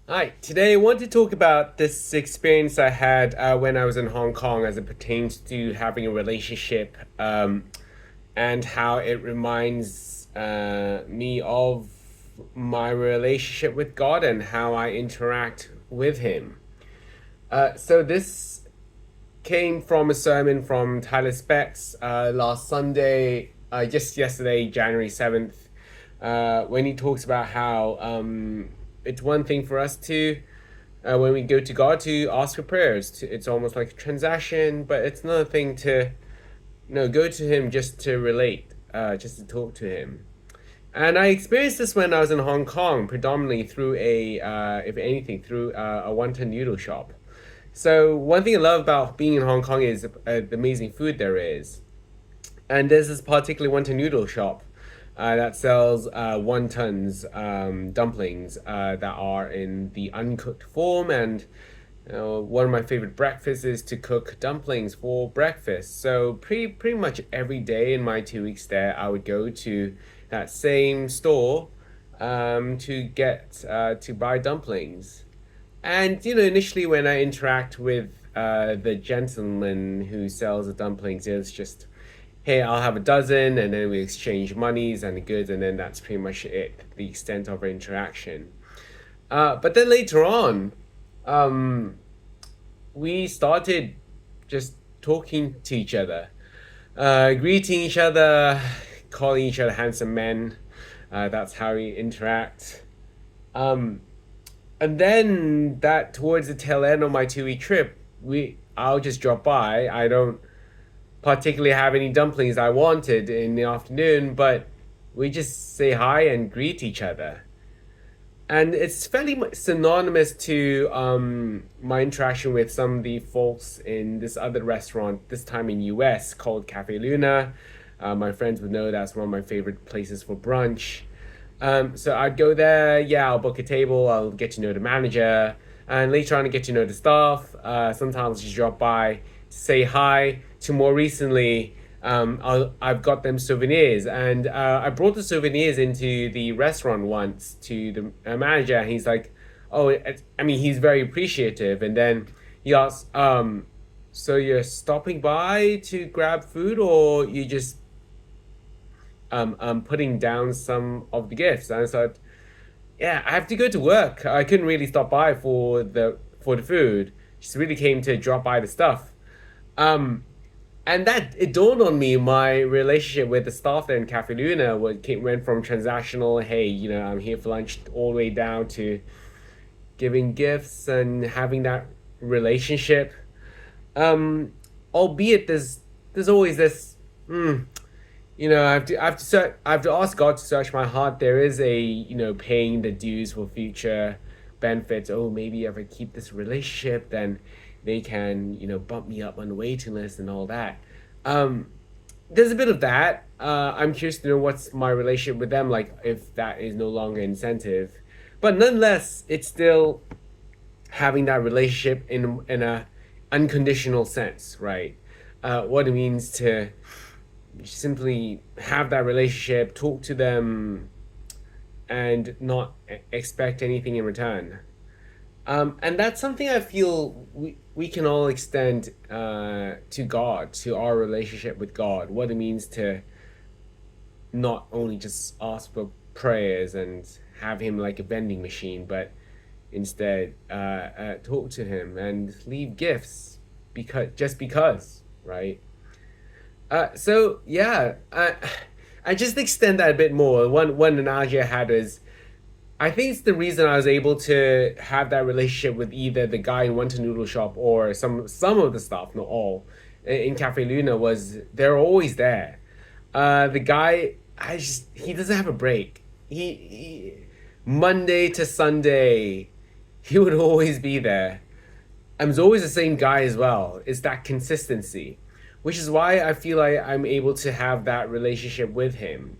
Hi, today I want to talk about this experience I had when I was in Hong Kong as it pertains to having a relationship and how it reminds me of my relationship with God and how I interact with Him. So, this came from a sermon from Tyler Speck's last Sunday, just yesterday, January 7th, when he talks about how it's one thing for us to, when we go to God, to ask for prayers. It's almost like a transaction, but it's another thing to go to Him just to relate, just to talk to Him. And I experienced this when I was in Hong Kong, predominantly through if anything, through a wonton noodle shop. So one thing I love about being in Hong Kong is the amazing food there is. And there's this particular wonton noodle shop that sells wontons, dumplings that are in the uncooked form. And one of my favorite breakfasts is to cook dumplings for breakfast. So pretty much every day in my 2 weeks there, I would go to that same store to buy dumplings. And initially when I interact with the gentleman who sells the dumplings, it's just, hey, I'll have a dozen, and then we exchange monies and the goods, and then that's pretty much it, the extent of our interaction. But then later on, um, we started just talking to each other, greeting each other, calling each other handsome men. That's how we interact. Um, and then that towards the tail end of my 2 week trip, I'll just drop by. I don't particularly have any dumplings I wanted in the afternoon, but we just say hi and greet each other. And it's fairly synonymous to my interaction with some of the folks in this other restaurant, this time in US, called Cafe Luna. My friends would know that's one of my favorite places for brunch. So I'd go there, yeah, I'll book a table, I'll get to know the manager, and later on I get to know the staff. Sometimes just drop by to say hi. To more recently, I've got them souvenirs, and I brought the souvenirs into the restaurant once to the manager, and he's like, "Oh, I mean, he's very appreciative." And then he asks, "So you're stopping by to grab food, or you just putting down some of the gifts?" And I said, "Yeah, I have to go to work. I couldn't really stop by for the food. Just really came to drop by the stuff." Um, and that it dawned on me my relationship with the staff there in Cafe Luna went from transactional, hey, I'm here for lunch, all the way down to giving gifts and having that relationship. Albeit there's always this, I have to ask God to search my heart. There is a paying the dues for future benefits. Oh, maybe if I keep this relationship, then they can bump me up on the waiting list and all that. Um, there's a bit of that. I'm curious to know what's my relationship with them like if that is no longer incentive, but nonetheless, it's still having that relationship in a unconditional sense, right? What it means to simply have that relationship, talk to them, and not expect anything in return. And that's something I feel we can all extend to God, to our relationship with God. What it means to not only just ask for prayers and have Him like a vending machine, but instead talk to Him and leave gifts because, right? So yeah, I just extend that a bit more. One analogy I had is I think it's the reason I was able to have that relationship with either the guy in Wonton Noodle Shop or some of the staff, not all, in Cafe Luna was they're always there. The guy, he doesn't have a break. He Monday to Sunday, he would always be there. And it's always the same guy as well. It's that consistency, which is why I feel like I'm able to have that relationship with him.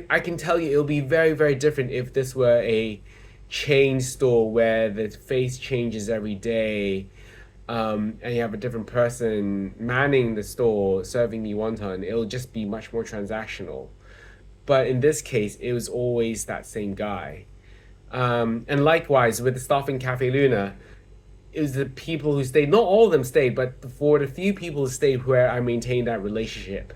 I can tell you it'll be very, very different if this were a chain store where the face changes every day, and you have a different person manning the store serving me wonton. It'll just be much more transactional. But in this case, it was always that same guy. And likewise with the staff in Cafe Luna, it was the people who stayed. Not all of them stayed, but for the few people who stayed, where I maintained that relationship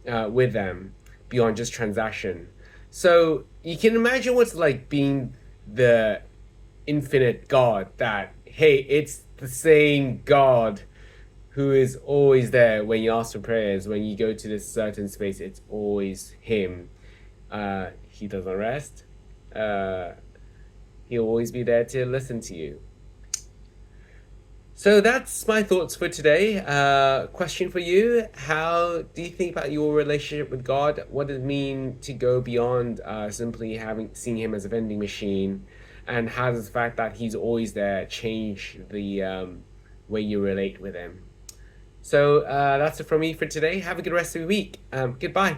with them beyond just transaction. So you can imagine what's like being the infinite God. That hey, it's the same God who is always there when you ask for prayers. When you go to this certain space, it's always Him. He doesn't rest. Uh, he'll always be there to listen to you. So that's my thoughts for today. Question for you: how do you think about your relationship with God? What does it mean to go beyond simply seeing Him as a vending machine, and how does the fact that He's always there change the way you relate with Him? So that's it from me for today. Have a good rest of the week. Goodbye.